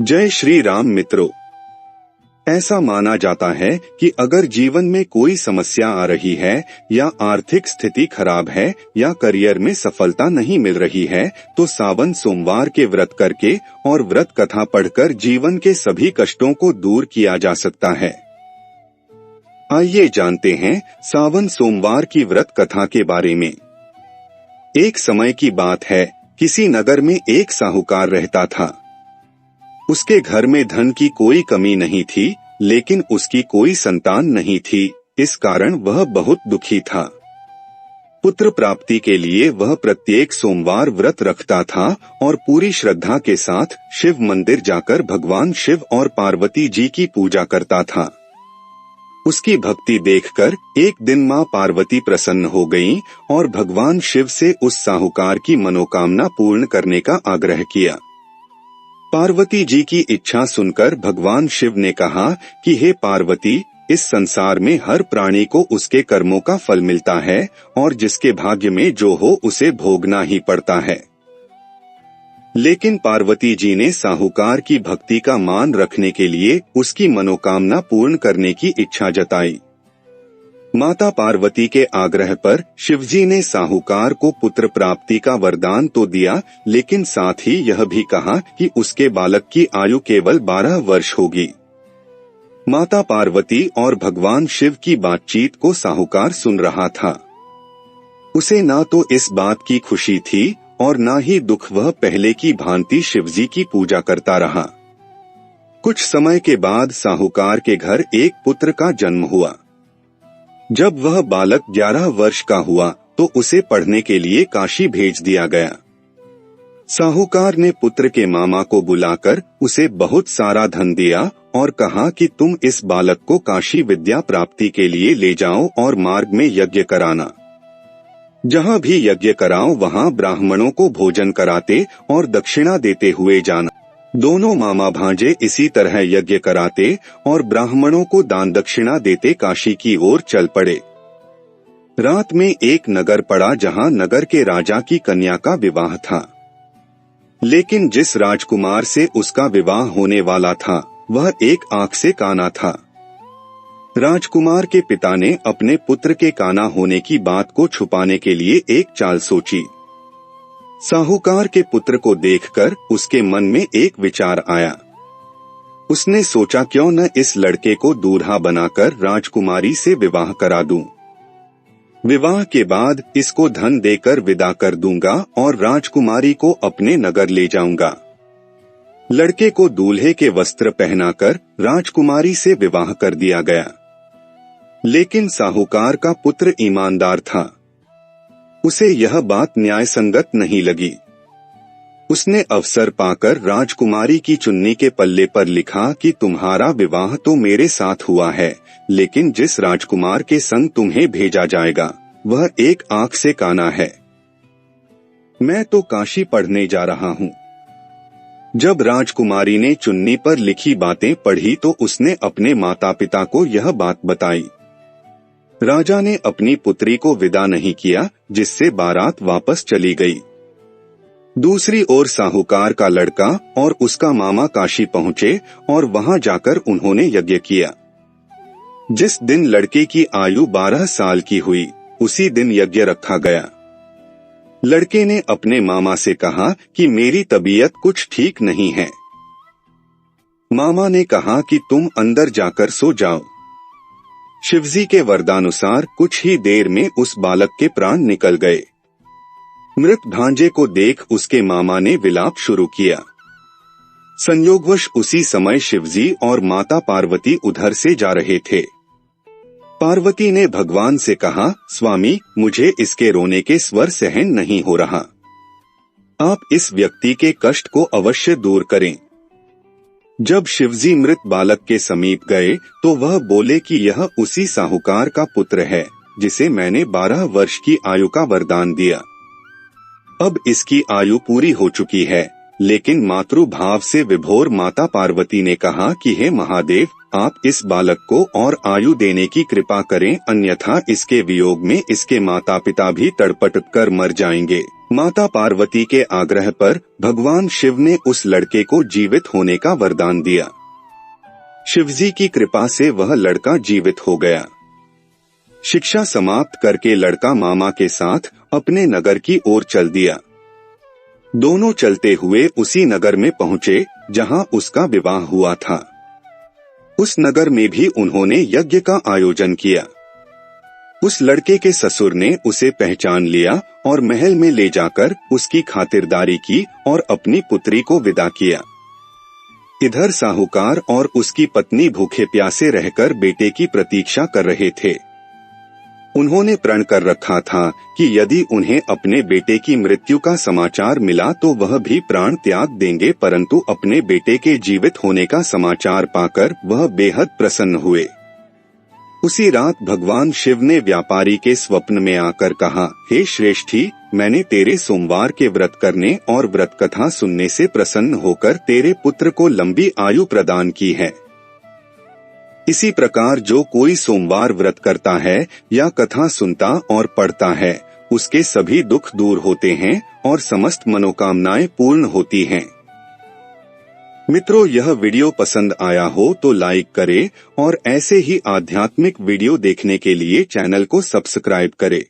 जय श्री राम मित्रों। ऐसा माना जाता है कि अगर जीवन में कोई समस्या आ रही है या आर्थिक स्थिति खराब है या करियर में सफलता नहीं मिल रही है तो सावन सोमवार के व्रत करके और व्रत कथा पढ़कर जीवन के सभी कष्टों को दूर किया जा सकता है। आइए जानते हैं सावन सोमवार की व्रत कथा के बारे में। एक समय की बात है, किसी नगर में एक साहूकार रहता था। उसके घर में धन की कोई कमी नहीं थी, लेकिन उसकी कोई संतान नहीं थी। इस कारण वह बहुत दुखी था। पुत्र प्राप्ति के लिए वह प्रत्येक सोमवार व्रत रखता था और पूरी श्रद्धा के साथ शिव मंदिर जाकर भगवान शिव और पार्वती जी की पूजा करता था। उसकी भक्ति देखकर एक दिन मां पार्वती प्रसन्न हो गईं और भगवान शिव से उस साहूकार की मनोकामना पूर्ण करने का आग्रह किया। पार्वती जी की इच्छा सुनकर भगवान शिव ने कहा कि हे पार्वती, इस संसार में हर प्राणी को उसके कर्मों का फल मिलता है और जिसके भाग्य में जो हो उसे भोगना ही पड़ता है। लेकिन पार्वती जी ने साहूकार की भक्ति का मान रखने के लिए उसकी मनोकामना पूर्ण करने की इच्छा जताई। माता पार्वती के आग्रह पर शिवजी ने साहूकार को पुत्र प्राप्ति का वरदान तो दिया, लेकिन साथ ही यह भी कहा कि उसके बालक की आयु केवल 12 वर्ष होगी। माता पार्वती और भगवान शिव की बातचीत को साहूकार सुन रहा था। उसे ना तो इस बात की खुशी थी और ना ही दुख। वह पहले की भांति शिवजी की पूजा करता रहा। कुछ समय के बाद साहूकार के घर एक पुत्र का जन्म हुआ। जब वह बालक 11 वर्ष का हुआ तो उसे पढ़ने के लिए काशी भेज दिया गया। साहूकार ने पुत्र के मामा को बुलाकर उसे बहुत सारा धन दिया और कहा कि तुम इस बालक को काशी विद्या प्राप्ति के लिए ले जाओ और मार्ग में यज्ञ कराना। जहाँ भी यज्ञ कराओ वहाँ ब्राह्मणों को भोजन कराते और दक्षिणा देते हुए जाना। दोनों मामा भांजे इसी तरह यज्ञ कराते और ब्राह्मणों को दान दक्षिणा देते काशी की ओर चल पड़े। रात में एक नगर पड़ा जहां नगर के राजा की कन्या का विवाह था। लेकिन जिस राजकुमार से उसका विवाह होने वाला था वह एक आंख से काना था। राजकुमार के पिता ने अपने पुत्र के काना होने की बात को छुपाने के लिए एक चाल सोची। साहूकार के पुत्र को देखकर उसके मन में एक विचार आया। उसने सोचा क्यों न इस लड़के को दूल्हा बनाकर राजकुमारी से विवाह करा दूं। विवाह के बाद इसको धन देकर विदा कर दूंगा और राजकुमारी को अपने नगर ले जाऊंगा। लड़के को दूल्हे के वस्त्र पहनाकर राजकुमारी से विवाह कर दिया गया। लेकिन साहूकार का पुत्र ईमानदार था। उसे यह बात न्याय संगत नहीं लगी। उसने अवसर पाकर राजकुमारी की चुन्नी के पल्ले पर लिखा कि तुम्हारा विवाह तो मेरे साथ हुआ है, लेकिन जिस राजकुमार के संग तुम्हें भेजा जाएगा वह एक आंख से काना है। मैं तो काशी पढ़ने जा रहा हूँ। जब राजकुमारी ने चुन्नी पर लिखी बातें पढ़ी तो उसने अपने माता पिता को यह बात बताई। राजा ने अपनी पुत्री को विदा नहीं किया, जिससे बारात वापस चली गई। दूसरी ओर साहूकार का लड़का और उसका मामा काशी पहुंचे और वहां जाकर उन्होंने यज्ञ किया। जिस दिन लड़के की आयु 12 साल की हुई उसी दिन यज्ञ रखा गया। लड़के ने अपने मामा से कहा कि मेरी तबीयत कुछ ठीक नहीं है। मामा ने कहा कि तुम अंदर जाकर सो जाओ। शिवजी के वरदानुसार कुछ ही देर में उस बालक के प्राण निकल गए। मृत भांजे को देख उसके मामा ने विलाप शुरू किया। संयोगवश उसी समय शिवजी और माता पार्वती उधर से जा रहे थे। पार्वती ने भगवान से कहा, स्वामी, मुझे इसके रोने के स्वर सहन नहीं हो रहा। आप इस व्यक्ति के कष्ट को अवश्य दूर करें। जब शिवजी मृत बालक के समीप गए तो वह बोले कि यह उसी साहूकार का पुत्र है जिसे मैंने 12 वर्ष की आयु का वरदान दिया। अब इसकी आयु पूरी हो चुकी है। लेकिन मातृभाव से विभोर माता पार्वती ने कहा कि हे महादेव, आप इस बालक को और आयु देने की कृपा करें, अन्यथा इसके वियोग में इसके माता पिता भी तड़पट कर मर जाएंगे। माता पार्वती के आग्रह पर भगवान शिव ने उस लड़के को जीवित होने का वरदान दिया। शिवजी की कृपा से वह लड़का जीवित हो गया। शिक्षा समाप्त करके लड़का मामा के साथ अपने नगर की ओर चल दिया। दोनों चलते हुए उसी नगर में पहुंचे जहां उसका विवाह हुआ था। उस नगर में भी उन्होंने यज्ञ का आयोजन किया। उस लड़के के ससुर ने उसे पहचान लिया और महल में ले जाकर उसकी खातिरदारी की और अपनी पुत्री को विदा किया। इधर साहूकार और उसकी पत्नी भूखे प्यासे रहकर बेटे की प्रतीक्षा कर रहे थे। उन्होंने प्रण कर रखा था कि यदि उन्हें अपने बेटे की मृत्यु का समाचार मिला तो वह भी प्राण त्याग देंगे, परंतु अपने बेटे के जीवित होने का समाचार पाकर वह बेहद प्रसन्न हुए। उसी रात भगवान शिव ने व्यापारी के स्वप्न में आकर कहा, हे श्रेष्ठी, मैंने तेरे सोमवार के व्रत करने और व्रत कथा सुनने से प्रसन्न होकर तेरे पुत्र को लंबी आयु प्रदान की है। इसी प्रकार जो कोई सोमवार व्रत करता है या कथा सुनता और पढ़ता है, उसके सभी दुख दूर होते हैं और समस्त मनोकामनाएं पूर्ण होती हैं। मित्रों, यह वीडियो पसंद आया हो तो लाइक करें और ऐसे ही आध्यात्मिक वीडियो देखने के लिए चैनल को सब्सक्राइब करें।